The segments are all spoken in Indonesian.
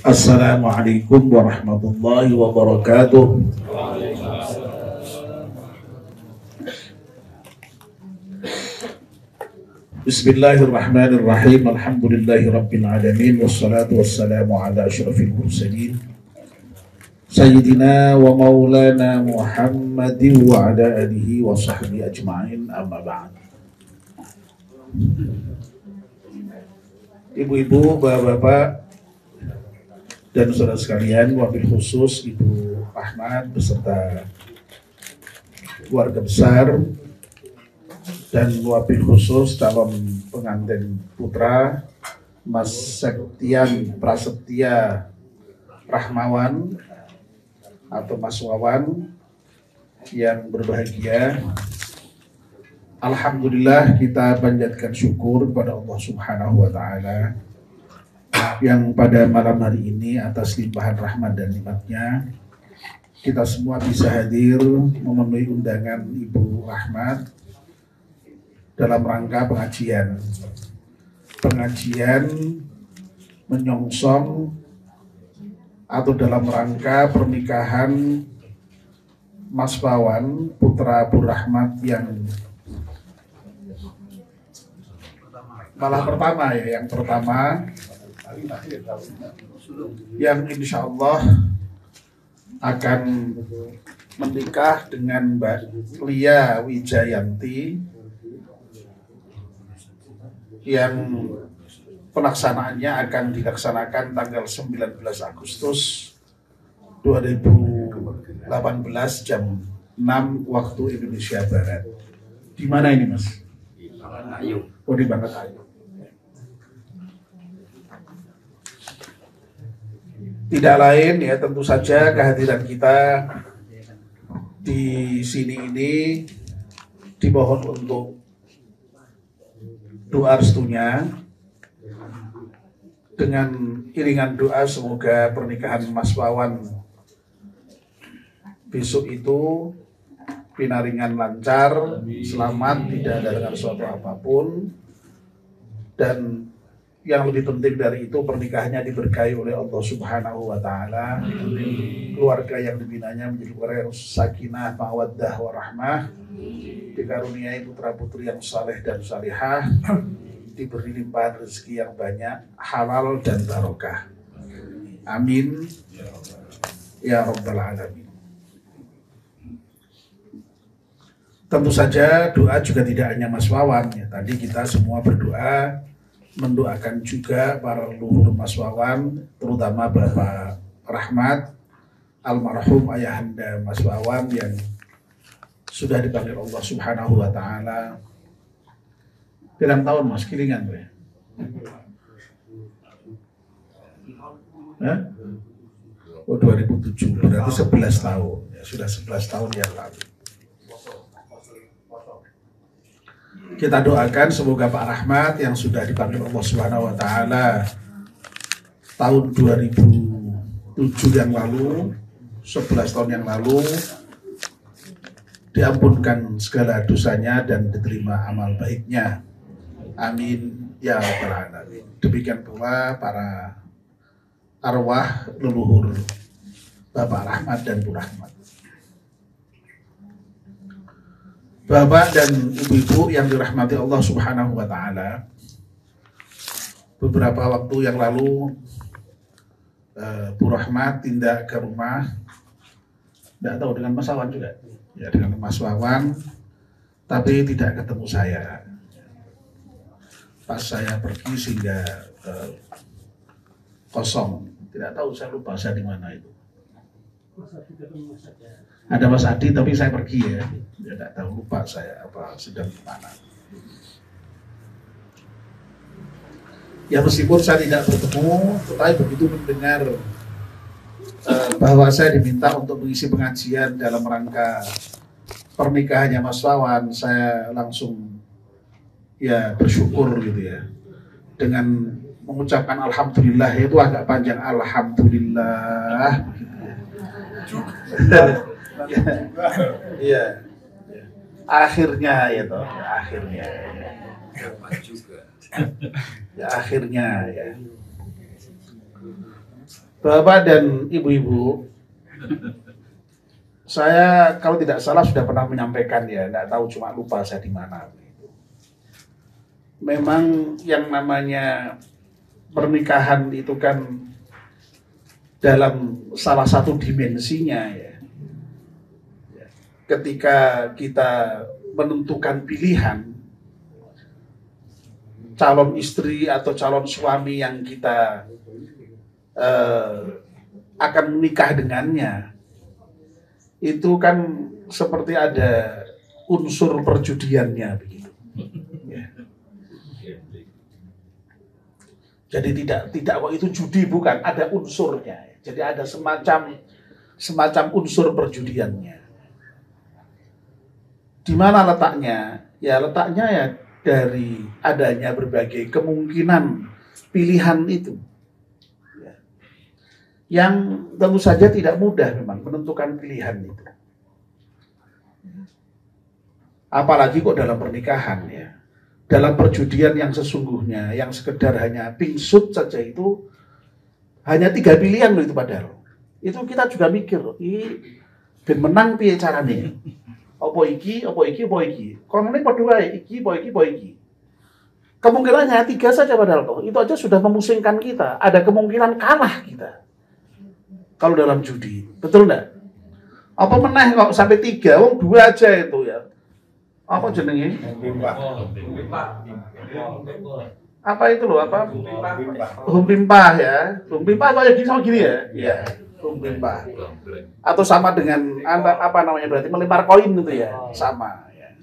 Assalamualaikum warahmatullahi wabarakatuh. Bismillahirrahmanirrahim. Alhamdulillahi rabbil alamin. Wassalatu wassalamu ala asyrafil mursalin Sayyidina wa maulana Muhammadin wa ala alihi wa sahbihi ajma'in, amma ba'd. Ibu-ibu, bapak-bapak, dan saudara sekalian, wabil khusus Ibu Rahmat beserta keluarga besar, dan wabil khusus calon pengantin putra Mas Septian Prasetya Rahmawan atau Mas Wawan yang berbahagia. Alhamdulillah, kita panjatkan syukur kepada Allah Subhanahu wa Ta'ala yang pada malam hari ini atas limpahan rahmat dan nikmatnya kita semua bisa hadir memenuhi undangan Ibu Rahmat dalam rangka pengajian menyongsong atau dalam rangka pernikahan Mas Wawan putra Bu Rahmat yang malah pertama ya, yang insya Allah akan menikah dengan Mbak Lia Wijayanti yang pelaksanaannya akan dilaksanakan tanggal 19 Agustus 2018 jam 6 waktu Indonesia Barat. Di mana ini, Mas? Oh, di Bangkatayu. Tidak lain ya, tentu saja kehadiran kita di sini ini dimohon untuk doa restunya. Dengan iringan doa semoga pernikahan Mas Wawan besok itu pinaringan lancar, selamat, tidak ada dengan suatu apapun, dan yang lebih penting dari itu pernikahannya diberkahi oleh Allah Subhanahu wa Ta'ala. Keluarga yang dibinanya menjadi keluarga yang sakinah, mawaddah, warahmah, dikaruniai putra putri yang saleh dan salihah, diberi limpahan rezeki yang banyak, halal dan barokah. Amin ya rabbal alamin. Tentu saja doa juga tidak hanya Mas Wawan ya. Tadi kita semua berdoa mendoakan juga para leluhur Mas Wawan, terutama Bapak Rahmat, almarhum ayahanda Mas Wawan yang sudah dipanggil Allah Subhanahu wa Ta'ala. Pirang tahun Mas kiringan ya? Oh 2007, berarti 11 tahun ya, sudah 11 tahun yang lalu. Kita doakan semoga Pak Rahmat yang sudah dipanggil Allah Subhanahu wa Ta'ala tahun 2007 yang lalu, 11 tahun yang lalu, diampunkan segala dosanya dan diterima amal baiknya. Amin ya rabbal alamin. Demikian pula para arwah leluhur Bapak Rahmat dan Bu Rahmat. Bapak dan ibu-ibu yang dirahmati Allah Subhanahu wa Ta'ala, beberapa waktu yang lalu Bu Rahmat tindak ke rumah, tidak tahu dengan Mas Wawan juga ya, dengan Mas Wawan, tapi tidak ketemu saya. Pas saya pergi sehingga kosong, tidak tahu, saya lupa saya di mana itu. Ada Mas Adi tapi saya pergi ya, tidak tahu, lupa saya apa sedang di mana. Ya meskipun saya tidak bertemu, tetapi begitu mendengar bahwa saya diminta untuk mengisi pengajian dalam rangka pernikahannya Mas Wawan, saya langsung ya bersyukur gitu ya, dengan mengucapkan alhamdulillah. Itu agak panjang, alhamdulillah. Iya. Akhirnya ya toh, akhirnya. Ya akhirnya ya. Bapak dan ibu-ibu, saya kalau tidak salah sudah pernah menyampaikan ya, nggak tahu cuma lupa saya di mana. Memang yang namanya pernikahan itu kan dalam salah satu dimensinya ya. Ketika kita menentukan pilihan calon istri atau calon suami yang kita akan menikah dengannya, itu kan seperti ada unsur perjudiannya begitu. Ya. Jadi tidak kok itu judi, bukan, ada unsurnya. Jadi ada semacam unsur perjudiannya. Di mana letaknya? Ya letaknya ya dari adanya berbagai kemungkinan pilihan itu. Yang tentu saja tidak mudah memang menentukan pilihan itu. Apalagi kok dalam pernikahan ya. Dalam perjudian yang sesungguhnya, yang sekedar hanya pingsut saja itu hanya 3 pilihan loh itu padahal. Itu kita juga mikir, ini ben menang piye carane? Apa iki, apa iki, apa iki? Konone padha wae, iki, apa iki, apa iki. Kemungkinannya 3 saja padahal toh. Itu aja sudah memusingkan kita. Ada kemungkinan kalah kita. Kalau dalam judi, betul enggak? Apa meneh kok sampai 3, wong 2 aja itu ya. Apa jenenge? Apa itu loh, apa? Humpimpah ya. Humpimpah kayak gini sama gini ya? Iya, humpimpah. Atau sama dengan apa namanya, berarti melempar koin itu ya? Sama ya.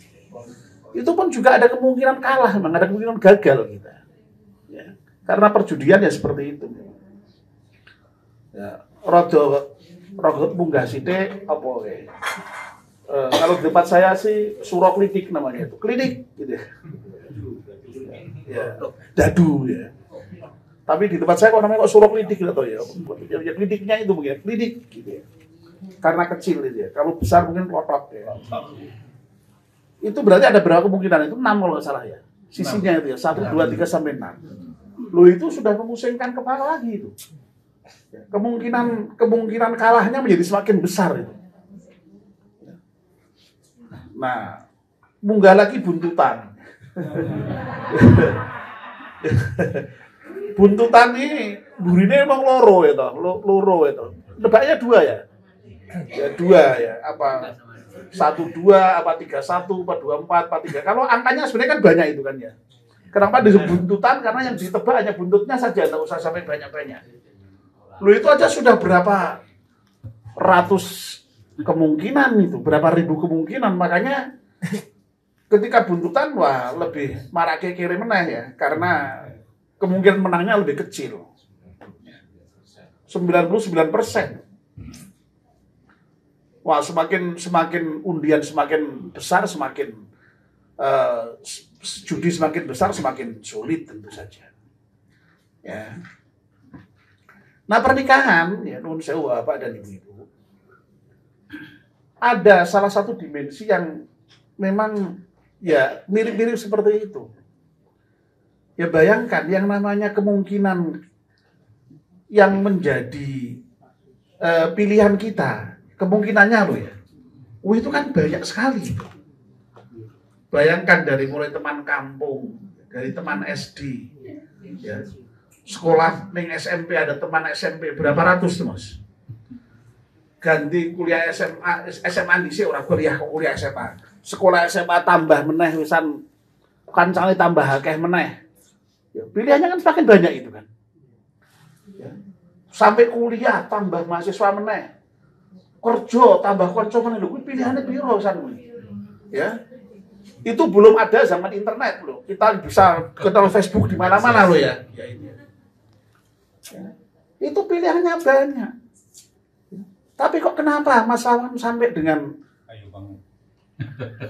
Itu pun juga ada kemungkinan kalah, memang ada kemungkinan gagal kita. Ya. Karena perjudian ya seperti itu. Ya, rogot munggah sithik apa ya? Kalau di tempat saya sih surau klinik namanya itu, klinik gitu ya, dadu ya. Tapi di tempat saya kok namanya kok surau klinik gitu ya, ya kliniknya itu mungkin klinik gitu ya. Karena kecil itu ya, kalau besar mungkin klotok ya. Itu berarti ada berapa kemungkinan? Itu 6 kalau nggak salah ya, sisinya itu ya, 1, 2, 3 sampai 6. Lo itu sudah memusingkan kepala lagi itu. Kemungkinan kalahnya menjadi semakin besar itu. Nah, munggah lagi buntutan. Buntutan ini burine emang loro ya toh, loro ya toh. Nebaknya 2 ya. Ya 2 ya, apa 1 2 apa 3 1 apa 2 4 apa 3. Kalau angkanya sebenarnya kan banyak itu kan ya. Kenapa disebut buntutan? Karena yang ditebak hanya buntutnya saja, enggak usah sampai banyak-banyak. Lu itu aja sudah berapa ratus kemungkinan itu, berapa ribu kemungkinan, makanya ketika buntutan wah lebih marake kiri meneh ya, karena kemungkinan menangnya lebih kecil, 99%. Wah semakin undian semakin besar, semakin judi semakin besar, semakin sulit tentu saja. Ya. Nah pernikahan ya nuwun sewu Bapak dan Ibu. Ada salah satu dimensi yang memang ya mirip-mirip seperti itu. Ya bayangkan yang namanya kemungkinan yang menjadi pilihan kita, kemungkinannya loh ya. Itu kan banyak sekali. Bayangkan dari mulai teman kampung, dari teman SD, ya. Sekolah ning SMP ada teman SMP berapa ratus tuh Mas. Ganti kuliah SMA dhisik ora kuliah SMA. Sekolah SMA tambah meneh wisan kancane tambah akeh meneh. Ya, pilihannya kan semakin banyak itu kan. Ya. Sampai kuliah tambah mahasiswa meneh. Kerja tambah kerja meneh lho, kuwi pilihane piro san kuwi. Ya. Itu belum ada zaman internet loh. Kita bisa kenal Facebook di mana-mana loh ya. Ya ini. Ya. Itu pilihannya banyak. Tapi kok kenapa Mas Awan sampai dengan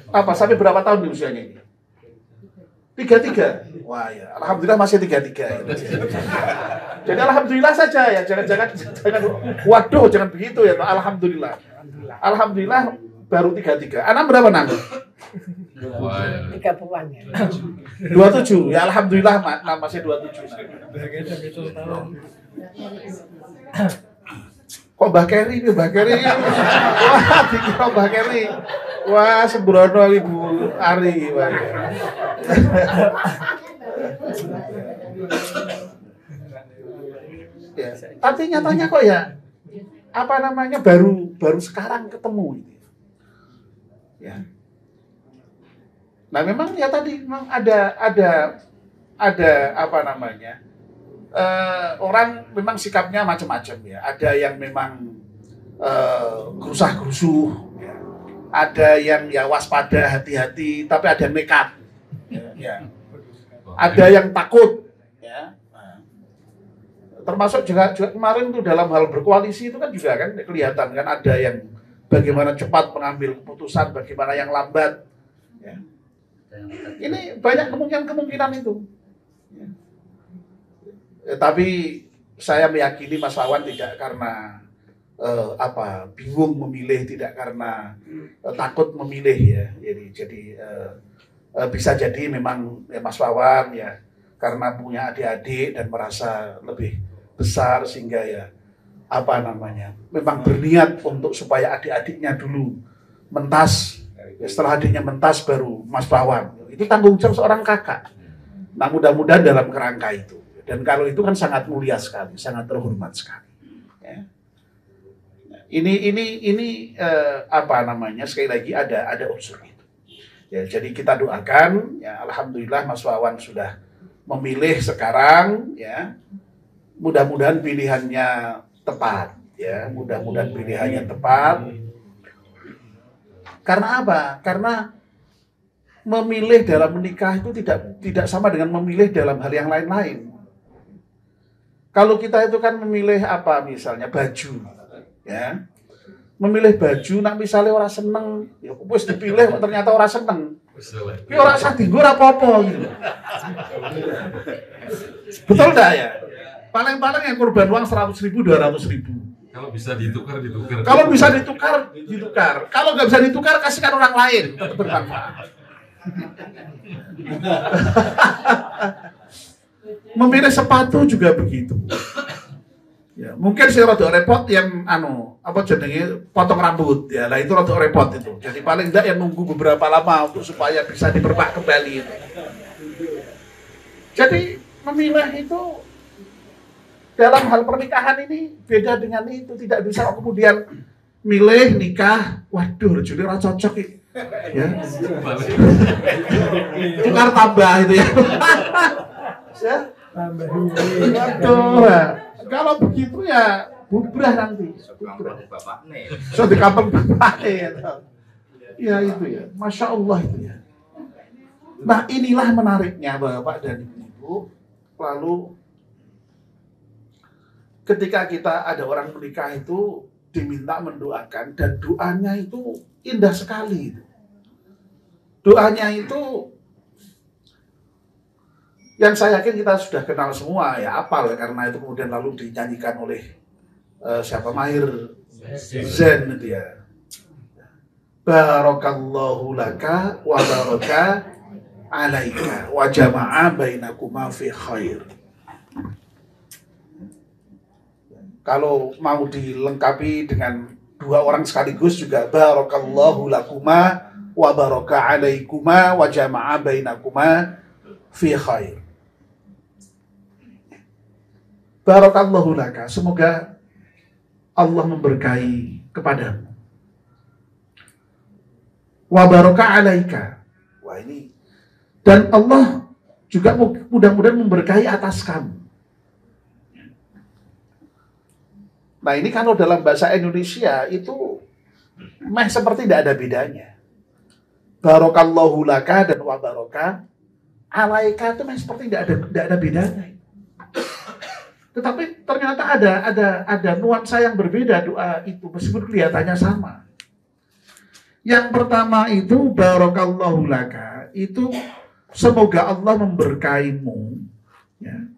apa sampai berapa tahun di usianya ini? 33. Wah ya, alhamdulillah masih 33. Jadi alhamdulillah saja ya, jangan waduh jangan begitu ya. Alhamdulillah baru 33. Anak berapa nang? Tiga bulan ya. 27. Ya alhamdulillah masih 27. Kok Mbah Keri ini, Mbah Keri. Wah, dikira Mbah Keri. Wah, sembrono Ibu Ari. Wah. Ya, tapi nyatanya kok ya apa namanya baru sekarang ketemu ini. Ya. Nah, memang ya tadi memang ada apa namanya? Orang memang sikapnya macam-macam ya. Ada yang memang gerusah-gerusuh, ya. Ada yang ya waspada, hati-hati, tapi ada yang nekat, ya. Ada yang takut, ya. Nah, termasuk juga kemarin tuh dalam hal berkoalisi itu kan juga kan kelihatan kan ada yang bagaimana cepat mengambil keputusan, bagaimana yang lambat, ya. Ini banyak kemungkinan itu. Ya. Tapi saya meyakini Mas Wawan tidak karena bingung memilih, tidak karena takut memilih ya. Jadi bisa jadi memang ya, Mas Wawan ya karena punya adik-adik dan merasa lebih besar sehingga ya apa namanya memang berniat untuk supaya adik-adiknya dulu mentas. Ya, setelah adiknya mentas baru Mas Wawan. Itu tanggung jawab seorang kakak. Nah mudah-mudahan dalam kerangka itu. Dan kalau itu kan sangat mulia sekali, sangat terhormat sekali. Ya. Ini apa namanya? Sekali lagi ada unsur itu. Ya, jadi kita doakan, ya alhamdulillah Mas Wawan sudah memilih sekarang, ya. Mudah-mudahan pilihannya tepat, ya. Mudah-mudahan pilihannya tepat. Karena apa? Karena memilih dalam menikah itu tidak sama dengan memilih dalam hal yang lain-lain. Kalau kita itu kan memilih apa misalnya baju, ya, memilih baju, nak misalnya orang seneng, ya wis dipilih ternyata orang seneng, tapi orang sah tinggal apa-apa gitu. Betul enggak ya? Paling-paling yang korban uang 100.000, 200.000. Kalau bisa ditukar. Kalau bisa ditukar. Kalau nggak bisa ditukar, kasihkan orang lain, tetap bermanfaat. Memilih sepatu juga begitu. Ya, mungkin saya rada repot yang potong rambut ya. Nah itu rada repot itu. Jadi paling enggak yang nunggu beberapa lama untuk supaya bisa diperpak kembali itu. Jadi memilih itu dalam hal pernikahan ini beda dengan itu, tidak bisa kemudian milih nikah, waduh rejuli ora cocok iki. Ya. Tukar tambah itu ya. Ya. Waduh. Kalau begitu ya bubrah nanti. So di kampung bapaknya. Ya itu ya. Masya Allah itu ya. Nah inilah menariknya Bapak dan Ibu. Lalu ketika kita ada orang menikah itu diminta mendoakan dan doanya itu indah sekali. Doanya itu yang saya yakin kita sudah kenal semua ya, apal karena itu kemudian lalu dinyanyikan oleh siapa Mahir Zen itu ya. Barakallahu laka wa baraka alaika wa jama'a bainakuma fi khair. Kalau mau dilengkapi dengan dua orang sekaligus juga barakallahu lakuma wa baraka alaikuma wa jama'a bainakuma fi khair. Barakallahu laka, semoga Allah memberkahi kepadamu. Wa baraka alaika. Wah ini. Dan Allah juga mudah-mudahan memberkahi atas kamu. Nah ini kalau dalam bahasa Indonesia itu seperti tidak ada bedanya. Barakallahu laka dan wa baraka alaika itu seperti tidak ada bedanya. Tetapi ternyata ada nuansa yang berbeda doa itu meskipun kelihatannya sama. Yang pertama itu barakallahu laka itu semoga Allah memberkaimu ya,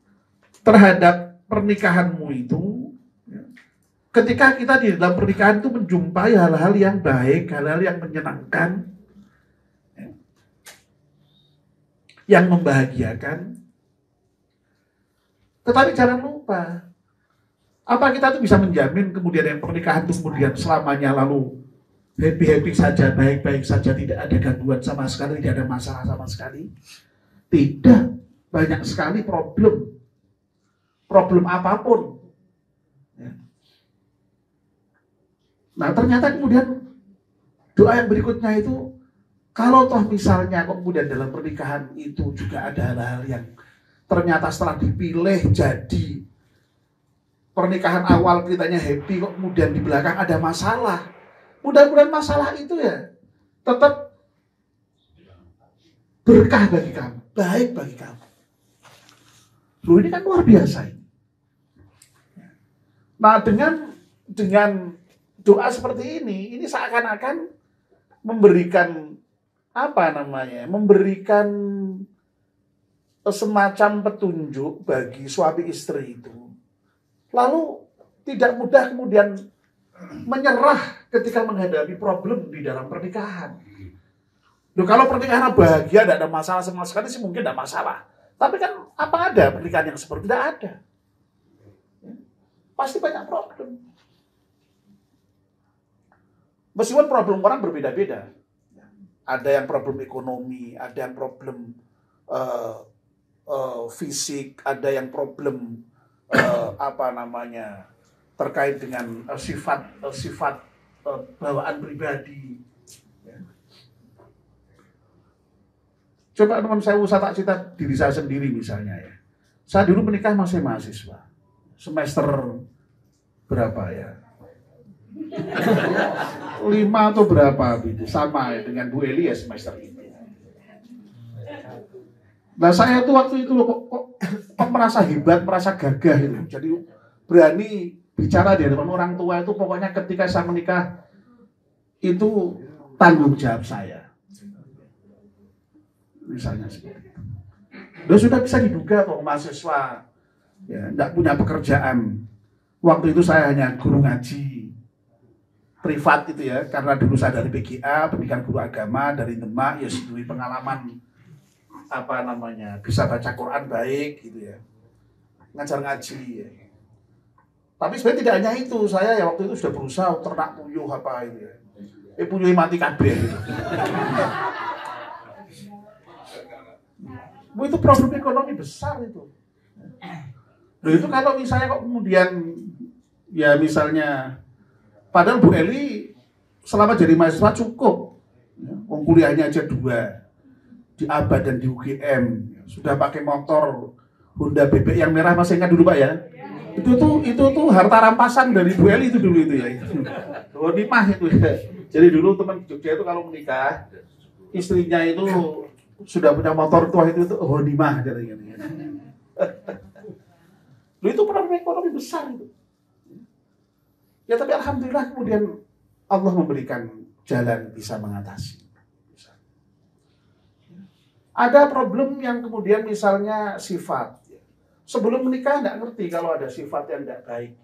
terhadap pernikahanmu itu. Ya. Ketika kita di dalam pernikahan itu menjumpai hal-hal yang baik, hal-hal yang menyenangkan. Ya. yang membahagiakan. Tetapi jangan lupa, apa kita tuh bisa menjamin kemudian yang pernikahan itu kemudian selamanya lalu happy-happy saja, baik-baik saja, tidak ada gangguan sama sekali, tidak ada masalah sama sekali? Tidak, banyak sekali problem apapun. Nah ternyata kemudian doa yang berikutnya itu, kalau toh misalnya kemudian dalam pernikahan itu juga ada hal-hal yang ternyata setelah dipilih jadi pernikahan awal kitanya happy, kok kemudian di belakang ada masalah. Mudah-mudahan masalah itu ya tetap berkah bagi kamu, baik bagi kamu. Loh, ini kan luar biasa ini. Nah dengan doa seperti ini seakan-akan memberikan memberikan semacam petunjuk bagi suami istri itu. Lalu tidak mudah kemudian menyerah ketika menghadapi problem di dalam pernikahan. Loh, kalau pernikahan bahagia, tidak ada masalah sama sekali sih mungkin tidak masalah. Tapi kan apa ada pernikahan yang seperti tidak ada? Pasti banyak problem. Meskipun problem orang berbeda-beda. Ada yang problem ekonomi, ada yang problem fisik, ada yang problem terkait dengan sifat bawaan pribadi. Coba teman saya tak cerita diri saya sendiri misalnya ya. Saya dulu menikah masih mahasiswa. Semester berapa ya? 5 atau berapa gitu. Sama ya dengan Bu Eli ya semester itu. Nah saya tuh waktu itu kok merasa hebat, merasa gagah gitu. Jadi berani bicara di hadapan orang tua itu, pokoknya ketika saya menikah itu tanggung jawab saya. Misalnya seperti itu. Sudah bisa diduga kok mahasiswa ya, tidak punya pekerjaan. Waktu itu saya hanya guru ngaji privat itu ya, karena dulu saya dari PGA, pendidikan guru agama dari Demak, ya sedui pengalaman bisa baca Quran baik gitu ya, ngajar ngaji ya. Tapi sebenarnya tidak hanya itu, saya ya waktu itu sudah berusaha ternak puyuh apa itu ya, puyuh mati kabeh gitu. Itu problem ekonomi besar itu. Loh, itu kalau misalnya kok kemudian ya misalnya, padahal Bu Eli selama jadi mahasiswa cukup, kuliahnya aja 2 di Abad dan di UGM, sudah pakai motor Honda bebek yang merah, masih ingat dulu Pak ya? Itu tuh harta rampasan dari Bu Eli itu dulu itu ya. Honimah itu ya. Jadi dulu teman Jogja itu kalau menikah, istrinya itu sudah punya motor tua itu Honimah katanya. Itu problem ekonomi besar itu. Ya tapi alhamdulillah kemudian Allah memberikan jalan bisa mengatasi. Ada problem yang kemudian misalnya sifat. Sebelum menikah tidak ngerti kalau ada sifat yang tidak baik.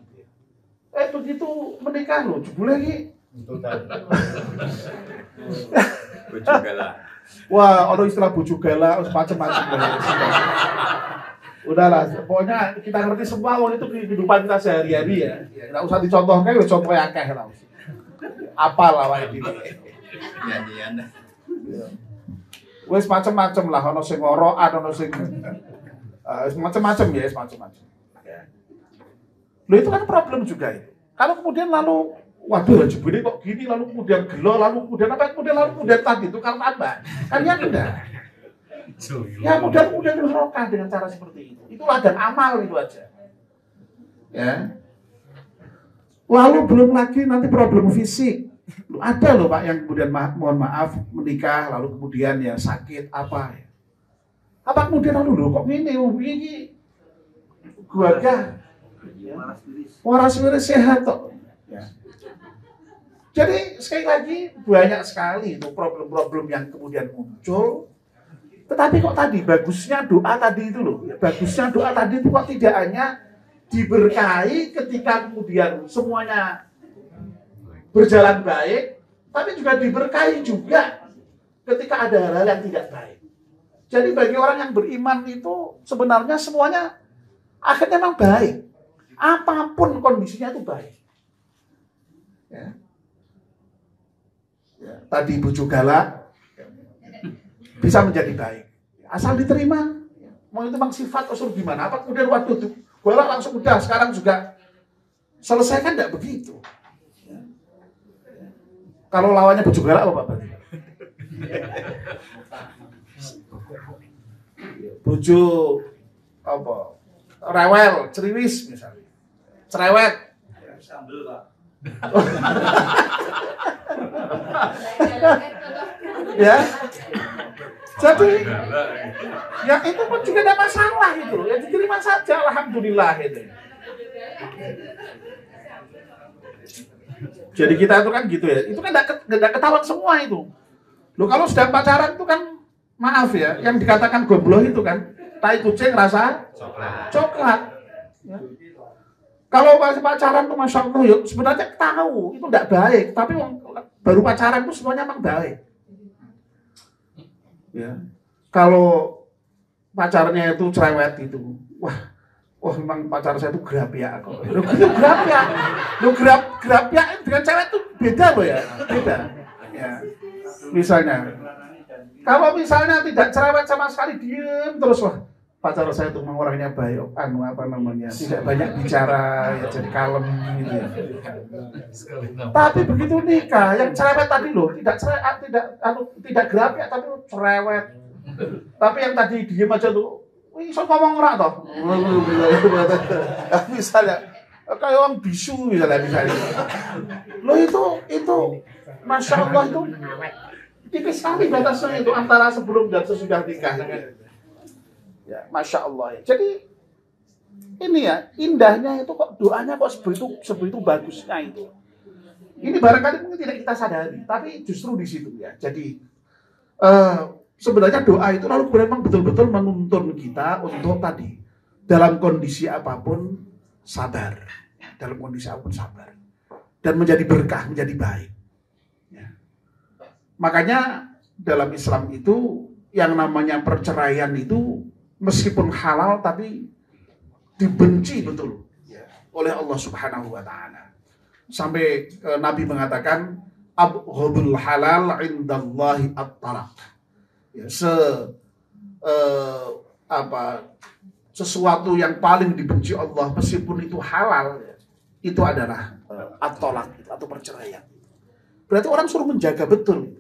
Begitu menikah loh, jebul lagi. Bojo gala. Wah, ada istilah bojo gala, macam-macam. Udahlah, pokoknya kita ngerti semua itu kehidupan kita sehari-hari ya. Tidak usah dicontohkan, contohnya akeh lah. Apalah wae iki. Nyanyian. Wes macam-macam lah, ono sing ngorokan, ono sing macam-macam ya, macam-macam. Loh itu kan problem juga itu. Kalau kemudian lalu, waduh jebule kok gini, lalu kemudian gelo, lalu kemudian tadi itu karena apa? Kan ya enggak. Ya kemudian berokah dengan cara seperti itu. Itulah dan amal itu aja. Ya. Lalu belum lagi nanti problem fisik. Ada loh Pak yang kemudian mohon maaf menikah lalu kemudian ya sakit apa ya. Apa kemudian lalu loh kok ini keluarga waras wiris sehat kok. Ya. Jadi sekali lagi banyak sekali itu problem-problem yang kemudian muncul. Tetapi kok tadi bagusnya doa tadi itu loh. Bagusnya doa tadi itu kok tidak hanya diberkahi ketika kemudian semuanya berjalan baik, tapi juga diberkahi juga ketika ada hal-hal yang tidak baik. Jadi bagi orang yang beriman itu sebenarnya semuanya akhirnya memang baik. Apapun kondisinya itu baik. Ya. Ya, tadi bujuk galak bisa menjadi baik. Asal diterima. Mau itu memang sifat usul gimana? Apa kemudian waktu itu galak langsung udah sekarang juga selesai kan tidak begitu. Ya. Kalau lawannya bujuk galak apa Pak? Bojo apa rewel, ceriwis misalnya, cerewet, sambel Pak. Ya, jadi ya itu pun juga tidak masalah itu, ya diterima saja, alhamdulillah itu. Jadi kita itu kan gitu ya, itu kan tidak ketahuan semua itu. Loh kalau sudah pacaran itu kan maaf ya, yang dikatakan gombloh itu kan tai kucing rasa coklat. Ya. Kalau masih pacaran tuh masya Allah ya sebenarnya tahu itu tidak baik, tapi baru pacaran tuh semuanya memang baik. Ya. Kalau pacarnya itu cerewet itu, wah memang pacar saya itu gerapyak kok. Lo gerapyak, lo gerapyak dengan cewek itu beda loh ya, beda. Ya. Misalnya, kalau misalnya tidak cerewet sama sekali, diem terus, wah pacar saya itu memang orangnya baik, tidak banyak bicara, ya jadi kalem gitu ya. Tapi begitu nikah, yang cerewet tadi loh, tidak gerapyak tapi cerewet. Tapi yang tadi diem aja tuh, so ngomong ora toh. Misalnya, kayak orang bisu misalnya. Lo itu, masya Allah itu. Tipis sekali batasnya itu antara sebelum dan sesudah nikah. Ya, masya Allah ya. Jadi ini ya indahnya itu kok doanya kok sebegitu bagusnya itu. Ini barangkali mungkin tidak kita sadari, tapi justru di situ ya. Jadi sebenarnya doa itu lalu memang betul-betul menuntun kita untuk tadi dalam kondisi apapun sabar, dalam kondisi apapun sabar dan menjadi berkah, menjadi baik. Makanya dalam Islam itu yang namanya perceraian itu meskipun halal tapi dibenci betul oleh Allah Subhanahu wa taala. Sampai Nabi mengatakan abghadul halal indallahi at-talaq. Ya, sesuatu yang paling dibenci Allah meskipun itu halal itu adalah at-talaq atau perceraian. Berarti orang suruh menjaga betul.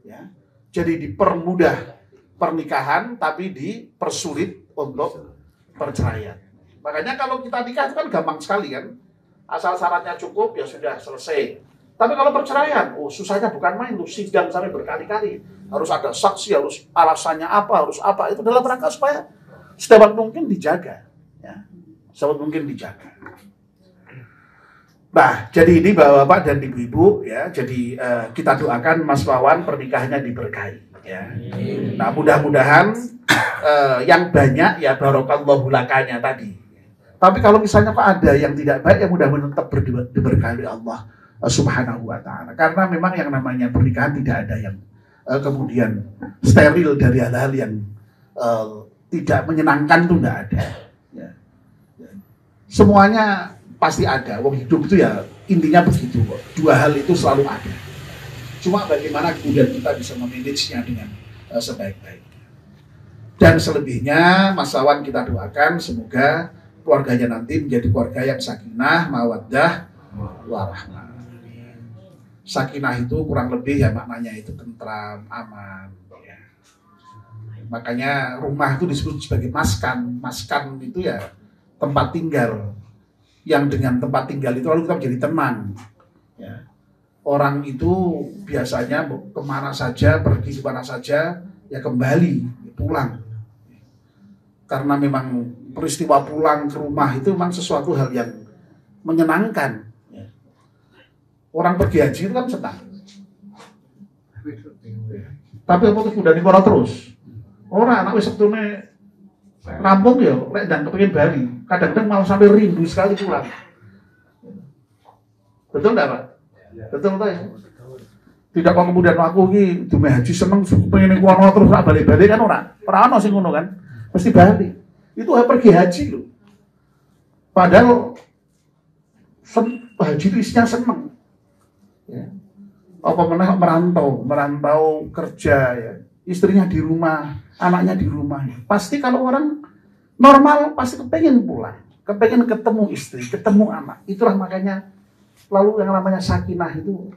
Ya. Jadi dipermudah pernikahan tapi dipersulit untuk perceraian. Makanya kalau kita nikah itu kan gampang sekali kan. Asal syaratnya cukup ya sudah selesai. Tapi kalau perceraian, susahnya bukan main tuh, sidang sampai berkali-kali. Harus ada saksi, harus alasannya apa, harus apa. Itu dalam rangka supaya sedapat mungkin dijaga. Ya. Sedapat mungkin dijaga. Nah, jadi ini Bapak-bapak dan Ibu-ibu ya, jadi kita doakan Mas Wawan pernikahannya diberkahi ya. Nah, mudah-mudahan yang banyak ya barokallahu lakanya tadi. Tapi kalau misalnya kok ada yang tidak baik ya mudah-mudahan tetap diberkahi oleh Allah Subhanahu wa taala. Karena memang yang namanya pernikahan tidak ada yang kemudian steril dari hal-hal yang tidak menyenangkan itu tidak ada. Ya. Semuanya pasti ada, wong hidup itu ya intinya begitu kok. Dua hal itu selalu ada. Cuma bagaimana kemudian kita bisa memanagenya dengan sebaik-baiknya. Dan selebihnya Mas Wawan kita doakan semoga keluarganya nanti menjadi keluarga yang sakinah, mawaddah, warahmah. Sakinah itu kurang lebih ya maknanya itu tentram, aman. Ya. Makanya rumah itu disebut sebagai maskan. Maskan itu ya tempat tinggal. Yang dengan tempat tinggal itu lalu kita menjadi tenang. Ya. Orang itu biasanya kemana saja, pergi kemana saja, ya kembali, pulang. Karena memang peristiwa pulang ke rumah itu memang sesuatu hal yang menyenangkan. Ya. Orang pergi haji itu kan senang. Tapi apa itu udah dikora terus. Orang anak sebetulnya rampung ya, dan kepingin Bali. Kadang-kadang malah sampai rindu sekali pulang. Betul enggak Pak? Betul Pak ya? Tidak kok kemudian aku iki dume haji seneng pengen kuwi terus ora balik-balik kan ora ono sing ngono kan. Mesti balik. Itu pergi haji loh. Padahal haji itu isinya seneng. Ya. Apa meneh merantau kerja ya. Istrinya di rumah, anaknya di rumah. Pasti kalau orang normal pasti kepengen pulang, kepengen ketemu istri, ketemu anak. Itulah makanya lalu yang namanya sakinah itu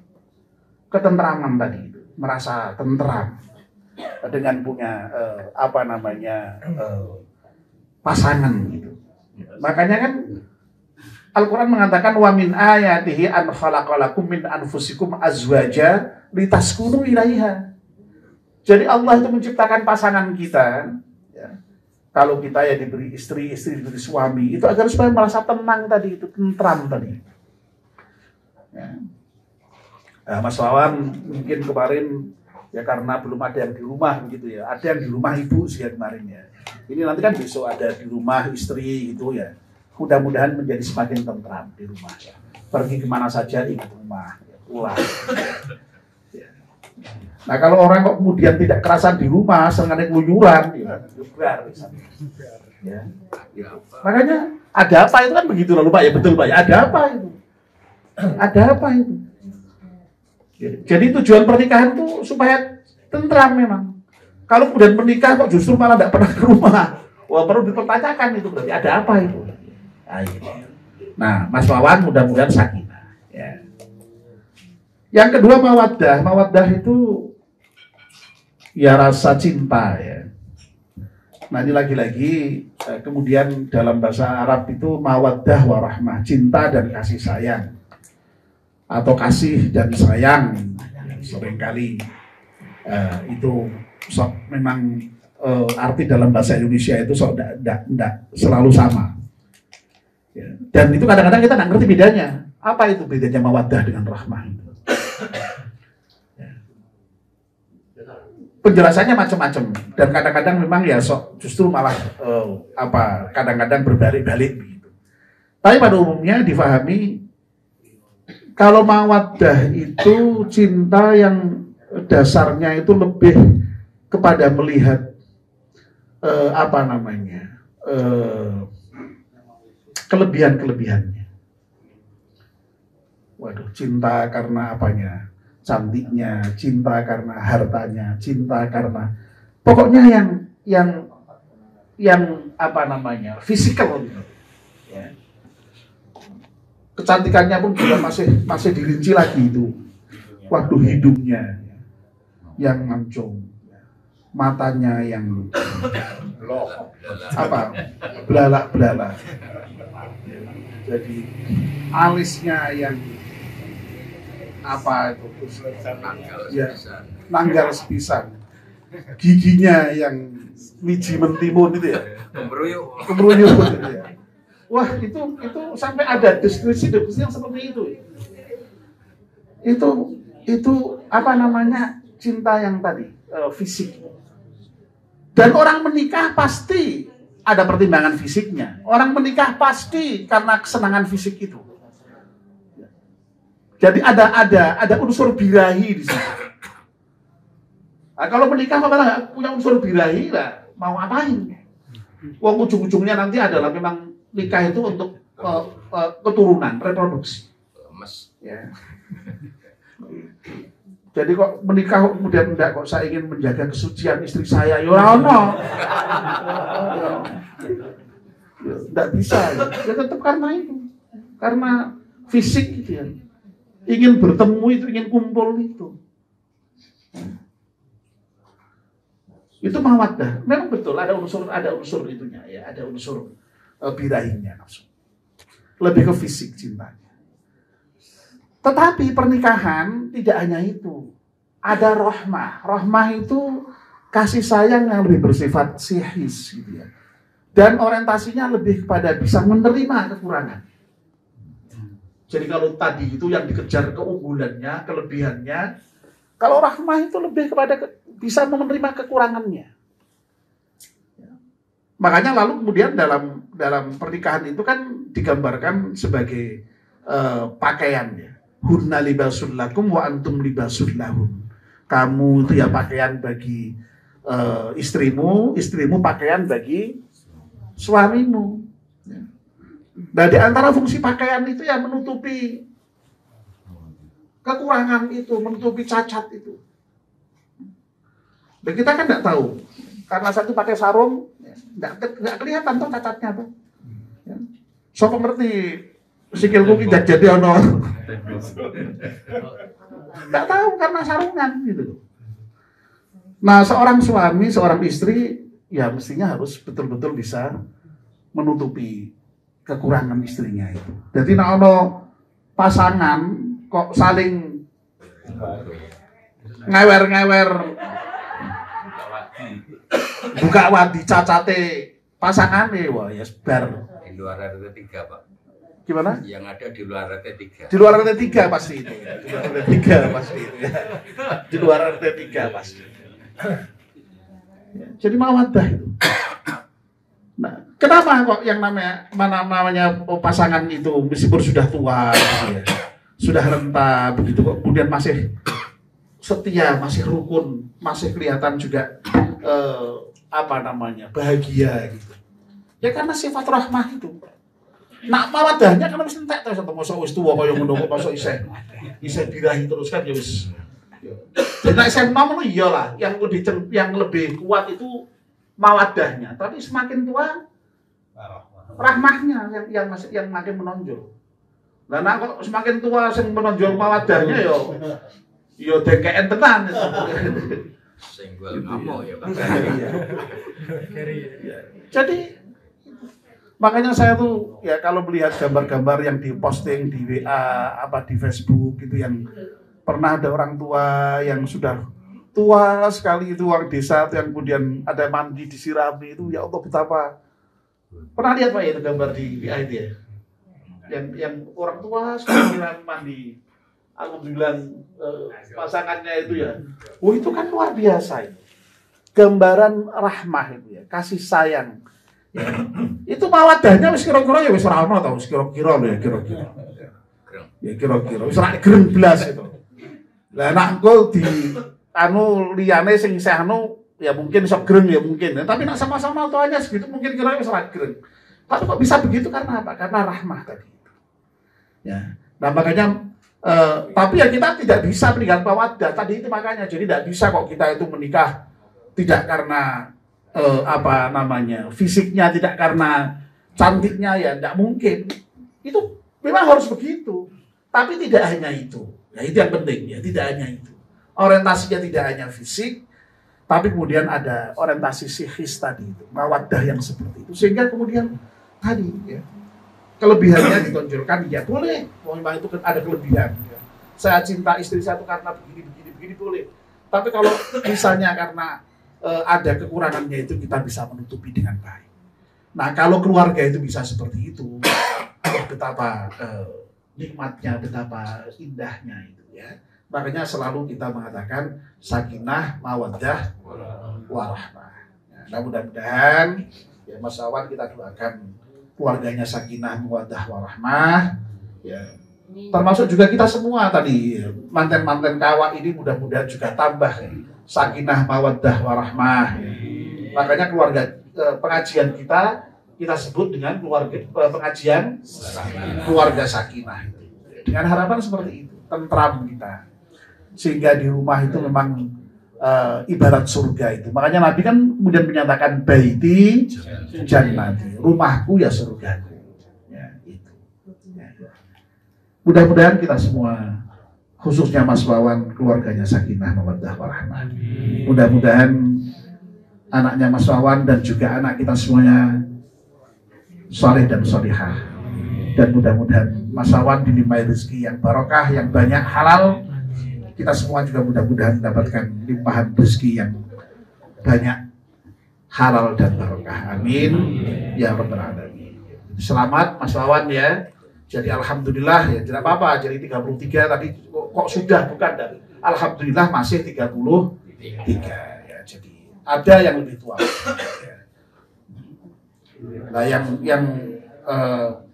ketentraman tadi itu, merasa tentram dengan punya pasangan gitu. Makanya kan Al-Quran mengatakan wa min ayatihi an khalaqalakum min anfusikum azwaja litaskunu ilaiha. Jadi Allah itu menciptakan pasangan kita ya. Kalau kita ya diberi istri, istri diberi suami, itu agar supaya merasa tenang tadi, itu tentram tadi. Ya. Nah, Mas Wawan mungkin kemarin ya karena belum ada yang di rumah begitu ya. Ada yang di rumah ibu sih ya kemarin ya. Ini nanti kan besok ada di rumah istri gitu ya. Mudah-mudahan menjadi semakin tentram di rumah ya. Pergi kemana saja ingat rumah, ya, pulang. Ya. Nah kalau orang kok kemudian tidak kerasan di rumah, sengaja keluyuran, ya, bubar misalnya. Ya. Makanya ada apa itu kan begitu lalu Pak ya, betul Pak ya. Ada apa itu? Ada apa itu? Jadi tujuan pernikahan itu supaya tentram memang. Kalau kemudian menikah kok justru malah tidak pernah ke rumah, wah perlu dipertanyakan itu berarti ada apa itu. Nah, Mas Wawan mudah-mudahan sakinah. Ya. Yang kedua mawaddah. Mawaddah itu ya rasa cinta ya. Nah ini lagi-lagi kemudian dalam bahasa Arab itu mawaddah warahmah, cinta dan kasih sayang. Atau kasih dan sayang seringkali itu memang arti dalam bahasa Indonesia itu tidak selalu sama ya. Dan itu kadang-kadang kita tidak ngerti bedanya apa itu bedanya mawaddah dengan rahmah itu. Ya. Penjelasannya macam-macam dan kadang-kadang memang ya justru malah kadang-kadang berbalik-balik begitu. Tapi pada umumnya difahami kalau mawaddah itu cinta yang dasarnya itu lebih kepada melihat kelebihan-kelebihannya. Waduh, cinta karena apanya? Cantiknya, cinta karena hartanya, cinta karena pokoknya yang fisikal gitu. Ya. Kecantikannya pun juga masih dirinci lagi itu. Waduh, hidungnya yang mancung, matanya yang belalak. Jadi alisnya yang nanggal sepisan, giginya yang wiji mentimun itu ya, kemeruyuk gitu ya. Wah itu sampai ada deskripsi yang seperti itu. Itu cinta yang tadi fisik. Dan orang menikah pasti ada pertimbangan fisiknya. Orang menikah pasti karena kesenangan fisik itu. Jadi ada unsur birahi di situ. Nah, kalau menikah malah nggak punya unsur birahi lah, mau ngapain? Wong ujung-ujungnya nanti adalah memang nikah itu untuk keturunan, reproduksi. Ya. Jadi kok menikah kemudian enggak kok saya ingin menjaga kesucian istri saya, ya ono. Enggak bisa. Ya tetap karena itu. Karena fisik gitu ya. Ingin bertemu itu, ingin kumpul itu. Itu mawaddah. Memang betul ada unsur itunya ya, ada unsur birahinya nafsu. Lebih ke fisik cintanya. Tetapi pernikahan tidak hanya itu. Ada rahmah. Rahmah itu kasih sayang yang lebih bersifat sihis gitu ya. Dan orientasinya lebih kepada bisa menerima kekurangan. Jadi kalau tadi itu yang dikejar keunggulannya, kelebihannya, kalau rahmah itu lebih kepada bisa menerima kekurangannya. Makanya lalu kemudian dalam pernikahan itu kan digambarkan sebagai pakaian ya. hunna libasul lakum wa antum libasul lahun. Kamu itu ya pakaian bagi istrimu, istrimu pakaian bagi suamimu. Nah, di antara fungsi pakaian itu ya menutupi kekurangan itu, menutupi cacat itu. Dan kita kan nggak tahu, karena satu pakai sarung, nggak kelihatan tuh cacatnya tuh. Ya. So ngerti sikilku tidak jadi ono. Nggak tahu karena sarungan gitu. Nah, seorang suami, seorang istri, ya mestinya harus betul-betul bisa menutupi kekurangan istrinya itu. Jadi nah ono pasangan kok saling ngewer-ngewer buka wadi cacate pasangane, wah ya sebar. Di luar RT 3, Pak. Gimana? Yang ada di luar RT 3. Di luar RT 3 pasti itu. Di luar RT 3 pasti itu ya. Di luar RT 3 pasti. Ya, jadi mawaddah itu. Nah, kenapa kok yang namanya pasangan itu meskipun sudah tua, ya, sudah renta begitu kok kemudian masih setia, masih rukun, masih kelihatan juga bahagia gitu. Ya karena sifat rahmah itu. Nak mawadahnya karena wis entek terus mosok wis tuwa kaya ngono kok mosok isih birahi terus kan ya wis. Jadi nek sen nom iyalah yang lebih kuat itu mawadahnya, tapi semakin tua rahmahnya yang makin menonjol. Lah nek kok semakin tua sing menonjol mawadahnya yo dengkeken tenan. Senggol ngamuk ya, Pak. Jadi makanya saya tuh ya kalau melihat gambar-gambar yang diposting di WA di Facebook gitu yang pernah ada orang tua yang sudah tua sekali itu orang desa itu yang kemudian ada mandi disirami itu ya Allah betapa. Pernah lihat Pak itu gambar di WA itu ya? Yang orang tua sekali mandi. Alhamdulillah pasangannya itu ya. Oh itu kan luar biasa itu. Gambaran rahmah itu ya, kasih sayang. Ya. Itu mawadahnya wis kira-kira ya wis ora ono ta wis kira-kira lho ya kira-kira. Ya kira-kira wis ora greng blas itu. Lah nek engko di liyane sing isih ya mungkin iso greng ya mungkin. Tapi nek sama-sama tuanya segitu mungkin kira wis ora greng. Tapi kok bisa begitu karena apa? Karena rahmah tadi. Ya. Nah makanya tapi ya kita tidak bisa meninggal mawaddah tadi itu makanya jadi tidak bisa kok kita itu menikah tidak karena fisiknya, tidak karena cantiknya ya tidak mungkin. Itu memang harus begitu. Tapi tidak hanya itu. Ya itu yang penting ya, tidak hanya itu. Orientasinya tidak hanya fisik, tapi kemudian ada orientasi psikis tadi itu, mawaddah yang seperti itu. Sehingga kemudian tadi ya kelebihannya ditonjolkan ya boleh. Memang itu ada kelebihan ya. Saya cinta istri saya itu karena begini boleh. Tapi kalau misalnya karena ada kekurangannya itu kita bisa menutupi dengan baik. Nah kalau keluarga itu bisa seperti itu, betapa nikmatnya, betapa indahnya itu ya. Makanya selalu kita mengatakan sakinah, mawaddah, warahmah. Nah mudah-mudahan ya Mas Awan kita doakan keluarganya sakinah, mawaddah, warahmah. Ya. Termasuk juga kita semua tadi manten-manten kawak ini mudah-mudahan juga tambah sakinah, mawaddah, warahmah. Makanya pengajian kita sebut dengan pengajian keluarga sakinah. Dengan harapan seperti itu, tentram kita. Sehingga di rumah itu memang ibarat surga itu. Makanya Nabi kan kemudian menyatakan baiti jannati, rumahku ya surgaku. Ya, itu. Ya. Mudah-mudahan kita semua khususnya Mas Wawan keluarganya sakinah, mawaddah, warahmah. Mudah-mudahan anaknya Mas Wawan dan juga anak kita semuanya saleh dan salihah. Dan mudah-mudahan Mas Wawan dilimpahi rezeki yang barokah, yang banyak halal. Kita semua juga mudah-mudahan mendapatkan limpahan rezeki yang banyak halal dan barokah. Amin ya rabbal alamin. Selamat Mas Wawan ya. Jadi alhamdulillah ya tidak apa-apa. Jadi 33 tadi kok sudah bukan dari alhamdulillah masih 33 ya. Jadi ada yang lebih tua. Nah yang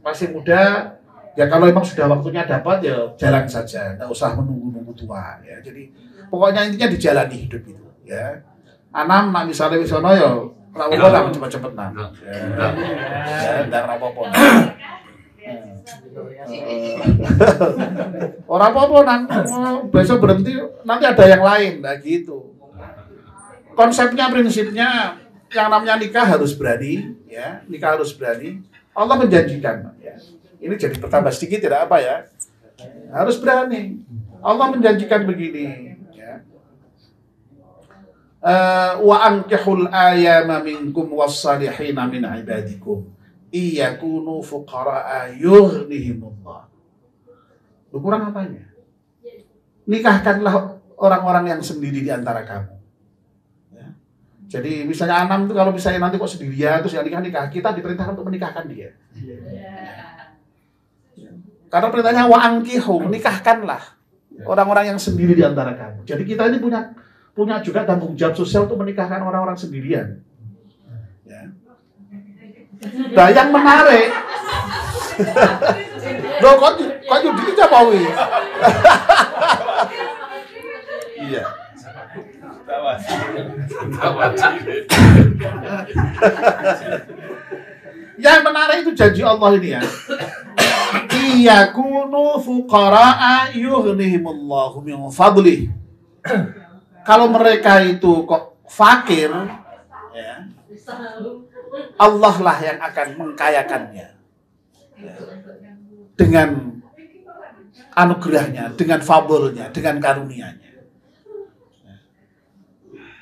masih muda Ya kalau memang sudah waktunya dapat ya jalan saja, nggak usah menunggu-nunggu tua ya. Jadi pokoknya intinya dijalani hidup itu ya. Anam nak misalnya wisono ya rapopo nak cepet-cepet nang. Ya, ndak rapopo. Orang apa-apa nang besok berhenti nanti ada yang lain, nah gitu. Konsepnya, prinsipnya yang namanya nikah harus berani, ya, nikah harus berani. Allah menjanjikan, ya. Ini jadi bertambah sedikit tidak apa ya, harus berani. Allah menjanjikan begini, ya. Wa ankihul ayama minkum was-salihina min ibadikum iyakunu fuqara'a yughnihimullah. Kurang apanya? Nikahkanlah orang-orang yang sendiri di antara kamu. Ya. Jadi misalnya Anam itu kalau misalnya nanti kok sendirian terus yang nikah kita diperintahkan untuk menikahkan dia. Karena perintahnya wa ankihu, nikahkanlah orang-orang yang sendiri di antara kamu. Jadi kita ini punya juga tanggung jawab sosial untuk menikahkan orang-orang sendirian. Ya. Nah yang menarik, loh kok Yudi Japawi? Iya. Yang menarik itu janji Allah ini ya. Iyakunu fuqara'a yughnihimullahu min fadlih. Kalau mereka itu kok fakir, ya, Allah lah yang akan mengkayakannya dengan anugerahnya, dengan fadlnya, dengan karunia-Nya.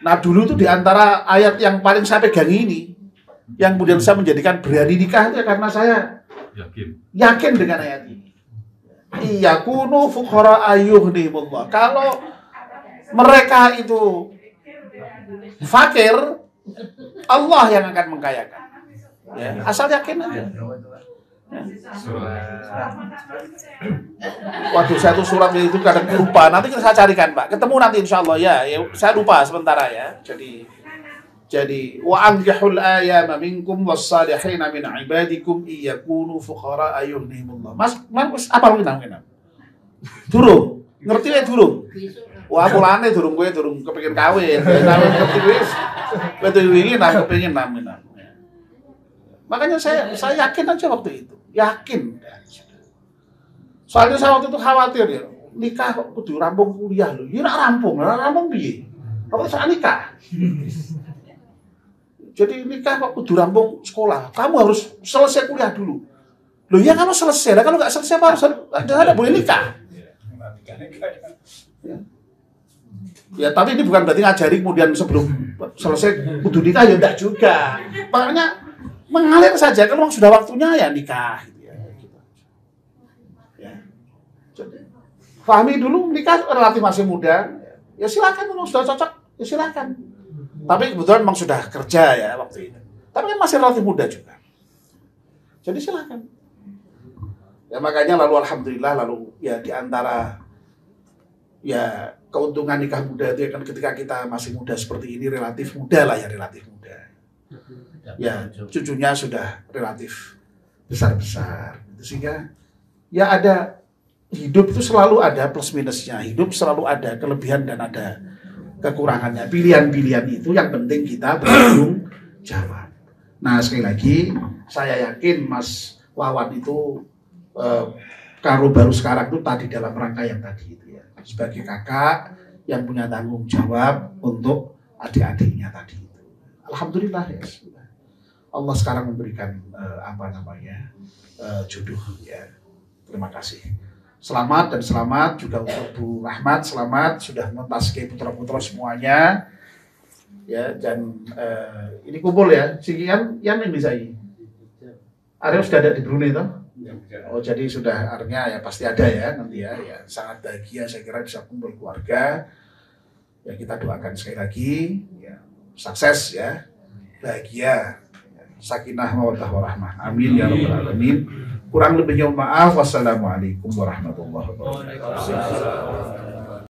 Nah dulu tuh di antara ayat yang paling saya pegang ini, yang kemudian saya menjadikan berani nikah itu karena saya yakin dengan ayat ini. Iyakunu fuqara'a yughnihimullah. Kalau mereka itu fakir, Allah yang akan mengkayakan. Ya, asal yakin aja. Ya. Waduh, saya tuh suratnya itu kadang lupa. Nanti saya carikan, Pak. Ketemu nanti insya Allah ya. Saya lupa sementara ya. Jadi wa ankihul ayama minkum was-salihina min ibadikum iyakunu fuqara'a yughnihimullah. Mas apa mungkin? Durung. Ngerti ya durung? Wah, mulane durung kepengin kawin. Ngerti wis. Betul wingi nang kepengin namin. Makanya saya yakin aja waktu itu. Yakin. Soalnya saya waktu itu khawatir ya. Nikah kok kudu rampung kuliah lho. Ya ora rampung piye? Apa soal nikah? Jadi nikah kok kudu rampung sekolah. Kamu harus selesai kuliah dulu. Loh ya kalau selesai, kalau nggak selesai apa ada boleh nikah. Ya tapi ini bukan berarti ngajari kemudian sebelum selesai kudu nikah ya enggak juga. Makanya mengalir saja kalau sudah waktunya ya nikah gitu ya. Ya. Jadi, pahami dulu nikah relatif masih muda. Ya silakan kalau sudah cocok ya silakan. Tapi kebetulan memang sudah kerja ya waktu itu. Tapi kan masih relatif muda juga. Jadi silakan. Ya makanya lalu alhamdulillah lalu ya di antara ya keuntungan nikah muda itu kan ketika kita masih muda seperti ini relatif muda lah ya relatif muda. Ya cucunya sudah relatif besar-besar. Sehingga ya ada hidup itu selalu ada plus minusnya. Hidup selalu ada kelebihan dan ada kekurangannya. Pilihan-pilihan itu yang penting kita bertanggung jawab. Nah sekali lagi saya yakin Mas Wawan itu karo baru sekarang itu tadi dalam rangka yang tadi itu ya. Sebagai kakak yang punya tanggung jawab untuk adik-adiknya tadi itu. Alhamdulillah ya. Allah sekarang memberikan jodoh ya. Terima kasih. Selamat dan selamat juga untuk Bu Rahmat, selamat sudah mentaski putra-putra semuanya. Ya dan ini kumpul ya. Sikian yang bisa ini. Arya sudah ada di Brunei toh? Oh jadi sudah artinya ya pasti ada ya nanti ya. Ya sangat bahagia saya kira bisa kumpul keluarga. Ya kita doakan sekali lagi ya sukses ya. Bahagia. Sakinah mawaddah warahmah. Amin ya rabbal alamin. Kurang lebihnya maaf. Wassalamualaikum warahmatullahi wabarakatuh.